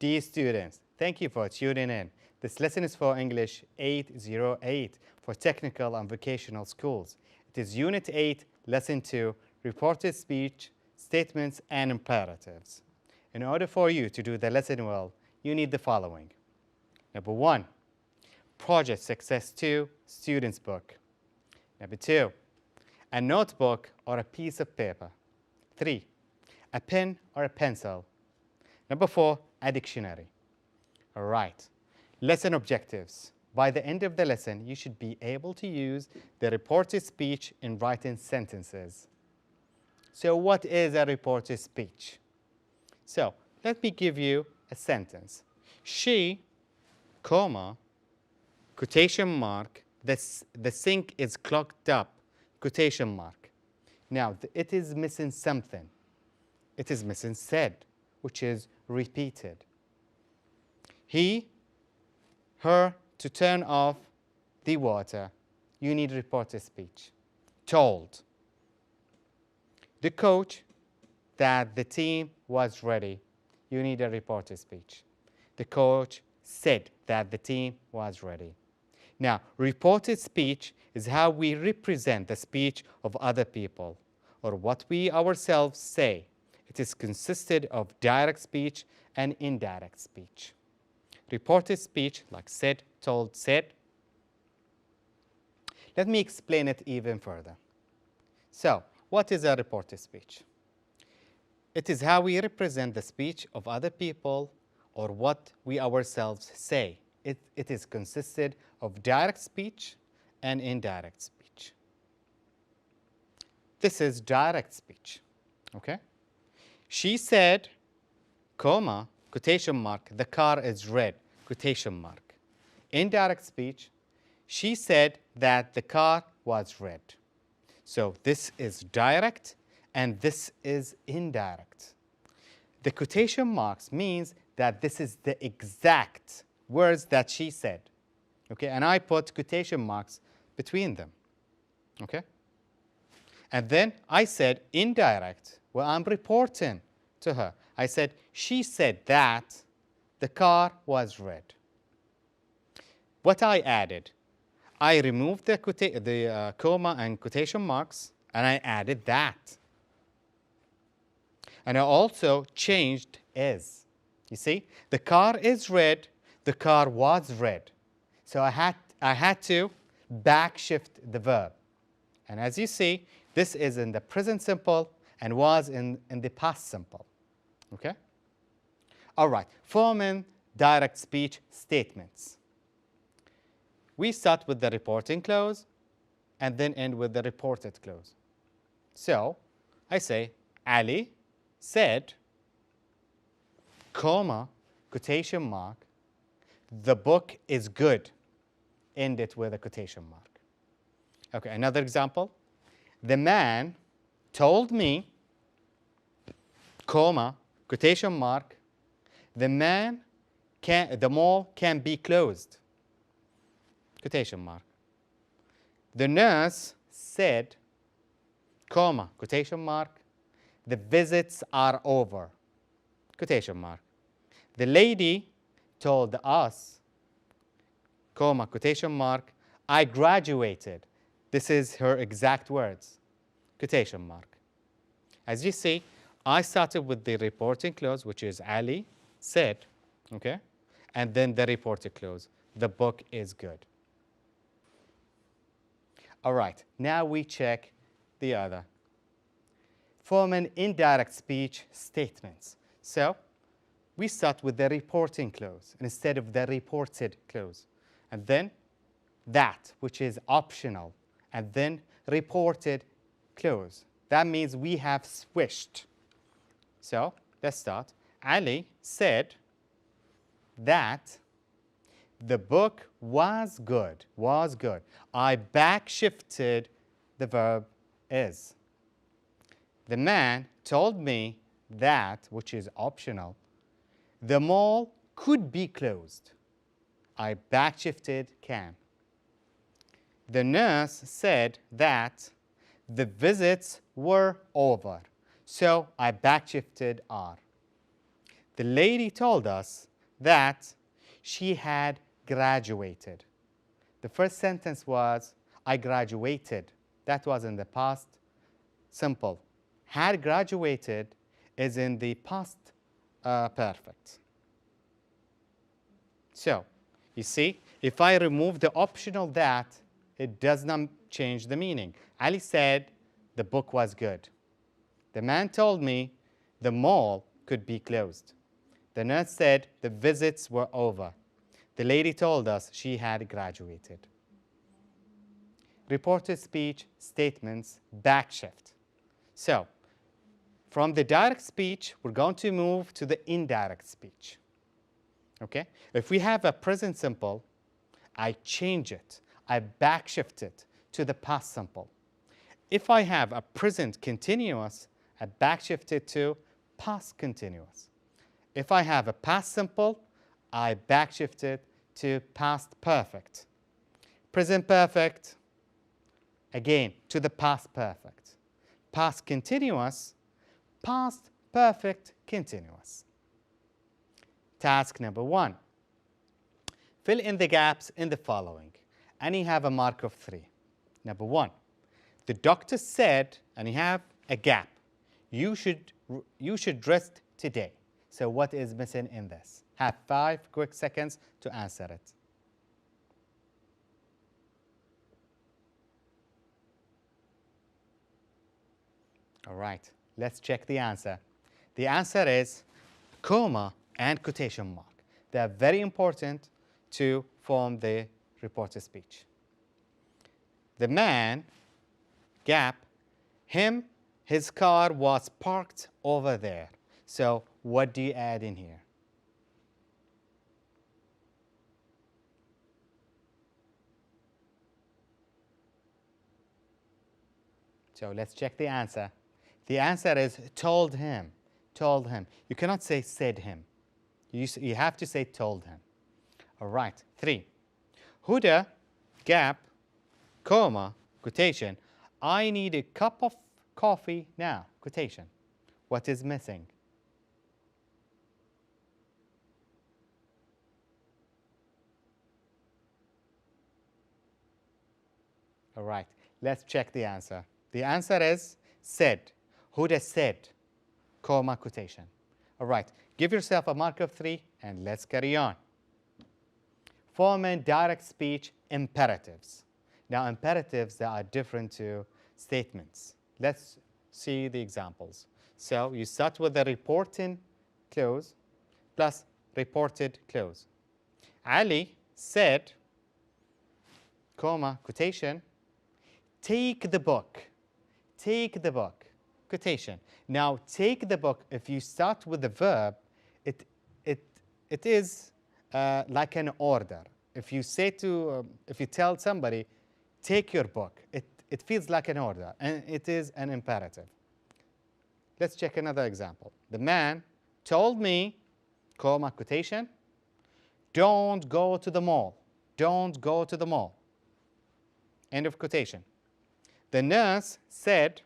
Dear students, thank you for tuning in. This lesson is for English 808 for technical and vocational schools. It is Unit 8, Lesson 2, Reported Speech, Statements and Imperatives. In order for you to do the lesson well, you need the following. Number 1, Project Success 2, Student's Book. Number 2, a notebook or a piece of paper. 3, a pen or a pencil. Number 4, a dictionary. All right. Lesson objectives. By the end of the lesson, you should be able to use the reported speech in writing sentences. So what is a reported speech? So let me give you a sentence. She, comma, quotation mark, the sink is clogged up, quotation mark. Now, it is missing something. It is missing said, which is repeated. He, her, to turn off the water. You need reported speech. Told. The coach that the team was ready. You need a reported speech. The coach said that the team was ready. Now, reported speech is how we represent the speech of other people or what we ourselves say. It is consisted of direct speech and indirect speech. Reported speech, like said, told, said. Let me explain it even further. So, what is a reported speech? It is how we represent the speech of other people or what we ourselves say. It is consisted of direct speech and indirect speech. This is direct speech, okay? She said, comma, quotation mark, the car is red, quotation mark. Indirect speech, she said that the car was red. So this is direct and this is indirect. The quotation marks means that this is the exact words that she said. Okay, and I put quotation marks between them. Okay? And then I said indirect. Well, I'm reporting to her. I said, she said that the car was red. What I added, I removed the comma and quotation marks, and I added that. And I also changed is. You see, the car is red, the car was red. So I had to backshift the verb. And as you see, this is in the present simple and was in the past simple. Okay? All right, forming direct speech statements. We start with the reporting clause and then end with the reported clause. So I say, Ali said, comma, quotation mark, the book is good. End it with a quotation mark. Okay, another example. The man told me, comma, quotation mark, the mall can be closed. Quotation mark. The nurse said, comma, quotation mark, the visits are over. Quotation mark. The lady told us, comma, quotation mark, I graduated. This is her exact words. Quotation mark. As you see, I started with the reporting clause, which is Ali said, okay? And then the reported clause, the book is good. All right, now we check the other. Forming indirect speech statements. So we start with the reporting clause instead of the reported clause. And then that, which is optional. And then reported clause. That means we have switched. So let's start. Ali said that the book was good, was good. I backshifted the verb is. The man told me that, which is optional, the mall could be closed. I backshifted can. The nurse said that the visits were over. So I backshifted are. The lady told us that she had graduated. The first sentence was, I graduated. That was in the past simple. Had graduated is in the past perfect. So, you see, if I remove the optional that, it does not change the meaning. Ali said the book was good. The man told me the mall could be closed. The nurse said the visits were over. The lady told us she had graduated. Reported speech statements, backshift. So, from the direct speech, we're going to move to the indirect speech. Okay? If we have a present simple, I change it. I backshift it to the past simple. If I have a present continuous, I backshift it to past continuous. If I have a past simple, I backshift it to past perfect. Present perfect, again, to the past perfect. Past continuous, past perfect continuous. Task number 1. Fill in the gaps in the following. And you have a mark of 3. Number 1. The doctor said, and you have a gap. You should rest today. So what is missing in this? Have 5 quick seconds to answer it. All right, let's check the answer. The answer is comma and quotation mark. They are very important to form the reported speech. The man, gap, his car was parked over there. So what do you add in here? So let's check the answer. The answer is told him. Told him. You cannot say said him. You have to say told him. All right. 3. Huda, gap, comma, quotation. I need a cup of coffee now. Quotation. What is missing? All right. Let's check the answer. The answer is said. Huda said, comma, quotation. All right. Give yourself a mark of 3 and let's carry on. Form and direct speech imperatives. Now, imperatives that are different to statements. Let's see the examples. So, you start with the reporting clause plus reported clause. Ali said, comma, quotation, take the book. Take the book. Quotation. Now, take the book, if you start with the verb, it is like an order. If you say if you tell somebody, take your book, it feels like an order, and it is an imperative. Let's check another example. The man told me, comma, quotation, don't go to the mall. Don't go to the mall. End of quotation. The nurse said,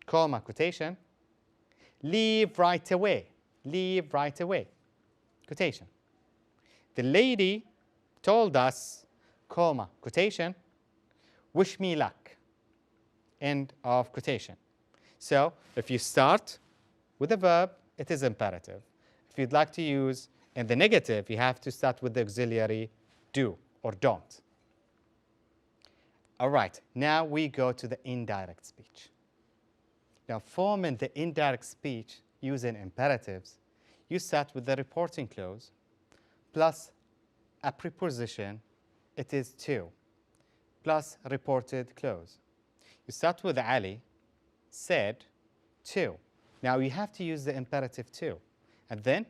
comma, quotation, leave right away. Leave right away. Quotation. The lady told us, comma, quotation, wish me luck. End of quotation. So, if you start with a verb, it is imperative. If you'd like to use in the negative, you have to start with the auxiliary do or don't. All right, now we go to the indirect speech. Now, forming the indirect speech using imperatives, you start with the reporting clause plus a preposition, it is to, plus reported clause. You start with Ali, said, to. Now, you have to use the imperative to. And then,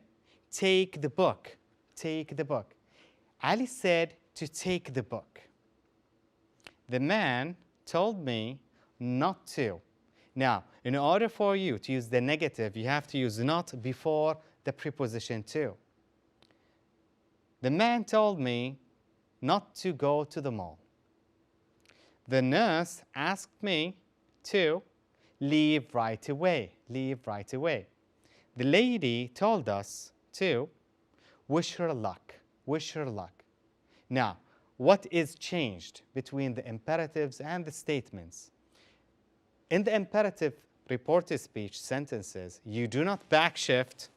take the book. Take the book. Ali said to take the book. The man told me not to. Now, in order for you to use the negative, you have to use not before the preposition to. The man told me not to go to the mall. The nurse asked me to leave right away. Leave right away. The lady told us, 2. Wish her luck. Wish her luck. Now, what is changed between the imperatives and the statements? In the imperative reported speech sentences, you do not backshift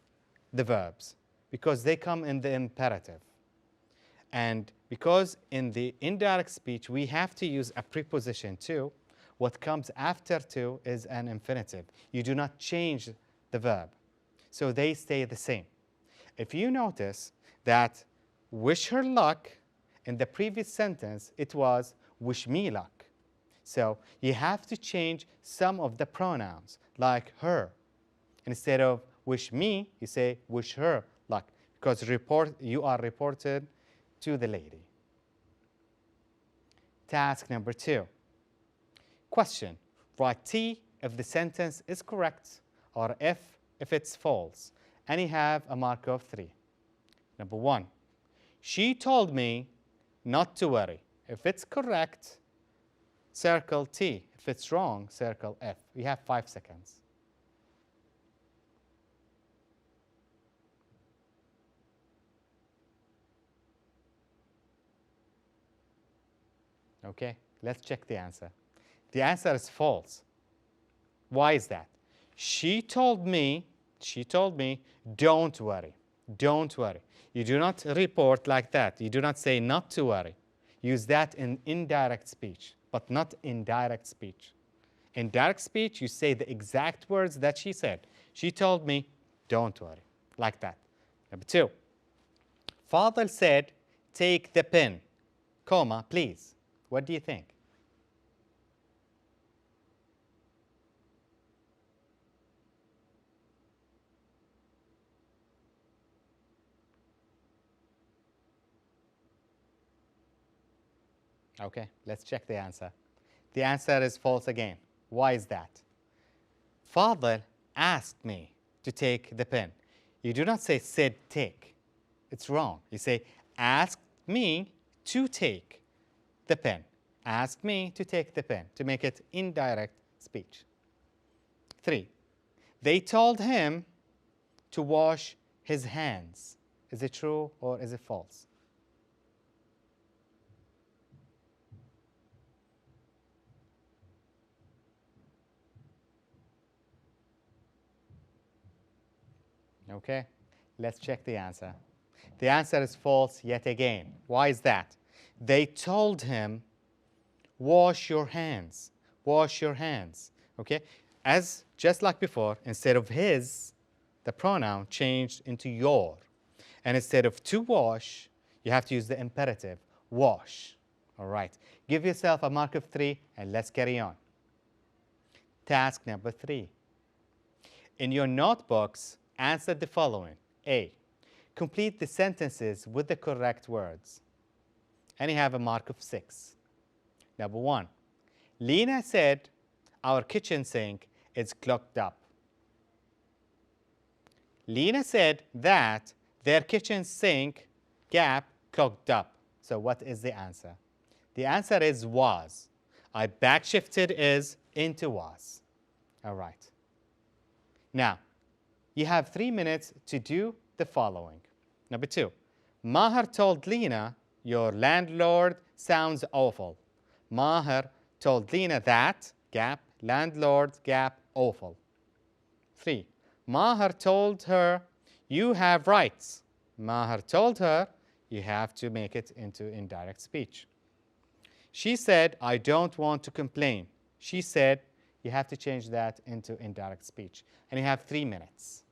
the verbs because they come in the imperative. And because in the indirect speech, we have to use a preposition to, what comes after to is an infinitive. You do not change the verb. So they stay the same. If you notice that wish her luck, in the previous sentence, it was wish me luck. So you have to change some of the pronouns, like her. Instead of wish me, you say wish her luck, because you are reported to the lady. Task number 2. Question. Write T if the sentence is correct or F if it's false. And you have a mark of 3. Number 1. She told me not to worry. If it's correct, circle T. If it's wrong, circle F. We have 5 seconds. Okay, let's check the answer. The answer is false. Why is that? She told me, don't worry, don't worry. You do not report like that. You do not say not to worry. Use that in indirect speech, but not in direct speech. In direct speech, you say the exact words that she said. She told me, don't worry, like that. Number 2. Father said, take the pen, comma, please. What do you think? Okay, let's check the answer. The answer is false again. Why is that? Father asked me to take the pen. You do not say said take. It's wrong. You say asked me to take the pen. Asked me to take the pen, to make it indirect speech. 3. They told him to wash his hands. Is it true or is it false? Okay, let's check the answer. The answer is false yet again. Why is that? They told him, wash your hands, wash your hands. Okay, as just like before, instead of his, the pronoun changed into your. And instead of to wash, you have to use the imperative, wash. All right, give yourself a mark of 3 and let's carry on. Task number 3. In your notebooks, answer the following. A. Complete the sentences with the correct words. And you have a mark of 6. Number 1. Lena said, our kitchen sink is clogged up. Lena said that their kitchen sink gap clogged up. So what is the answer? The answer is was. I backshifted is into was. All right. Now, you have 3 minutes to do the following. Number 2, Maher told Lena, your landlord sounds awful. Maher told Lena that, gap, landlord, gap, awful. 3, Maher told her, you have rights. Maher told her, you have to make it into indirect speech. She said, I don't want to complain. She said, you have to change that into indirect speech. And you have 3 minutes.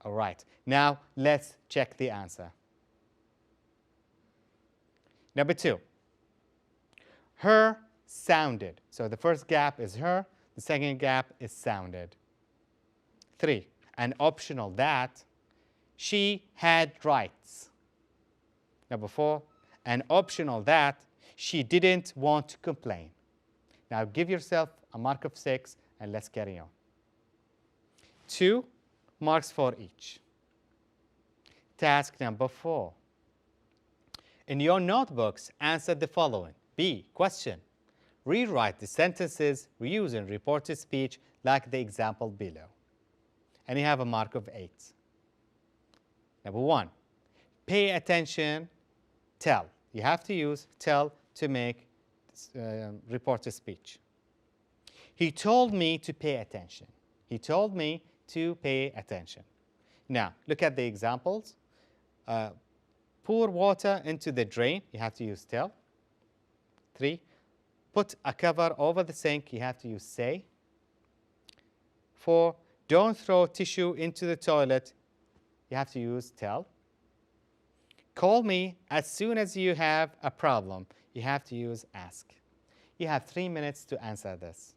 All right. Now let's check the answer. Number 2. Her sounded. So the first gap is her. The second gap is sounded. 3. An optional that. She had rights. Number 4. An optional that. She didn't want to complain. Now give yourself a mark of 6 and let's carry on. 2 marks for each. Task number 4. In your notebooks, answer the following. B. Question. Rewrite the sentences using reported speech like the example below. And you have a mark of 8. Number 1. Pay attention, tell. You have to use tell to make reported speech. He told me to pay attention. He told me to pay attention. Now, look at the examples. Pour water into the drain. You have to use tell. 3. Put a cover over the sink. You have to use say. 4. Don't throw tissue into the toilet. You have to use tell. Call me as soon as you have a problem. You have to use ask. You have 3 minutes to answer this.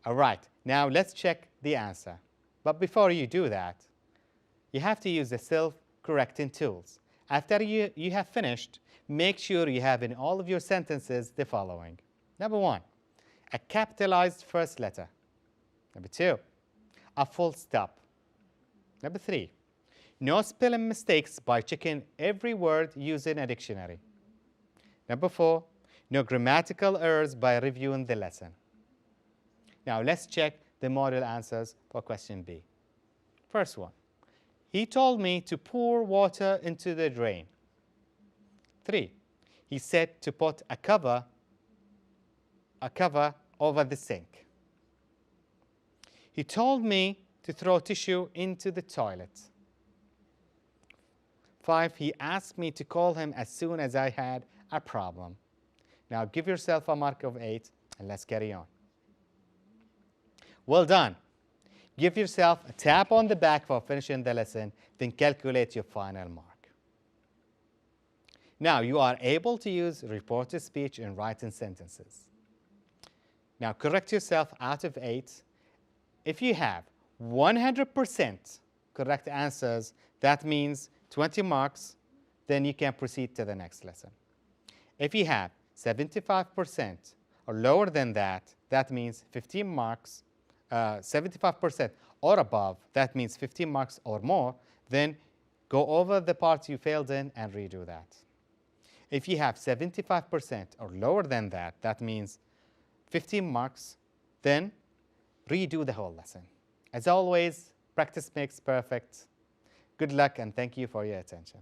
All right, now let's check the answer. But before you do that, you have to use the self-correcting tools. After you have finished, make sure you have in all of your sentences the following. Number 1, a capitalized first letter. Number 2, a full stop. Number 3, no spelling mistakes by checking every word using a dictionary. Number 4, no grammatical errors by reviewing the lesson. Now let's check the model answers for question B. First one, he told me to pour water into the drain. 3, he said to put a cover over the sink. He told me to throw tissue into the toilet. 5, he asked me to call him as soon as I had a problem. Now give yourself a mark of 8 and let's carry on. Well done. Give yourself a tap on the back for finishing the lesson, then calculate your final mark. Now you are able to use reported speech in writing sentences. Now correct yourself out of 8. If you have 100% correct answers, that means 20 marks, then you can proceed to the next lesson. If you have 75% or lower than that, that means 15 marks, 75% or above, that means 15 marks or more, then go over the parts you failed in and redo that. If you have 75% or lower than that, that means 15 marks, then redo the whole lesson. As always, practice makes perfect. Good luck and thank you for your attention.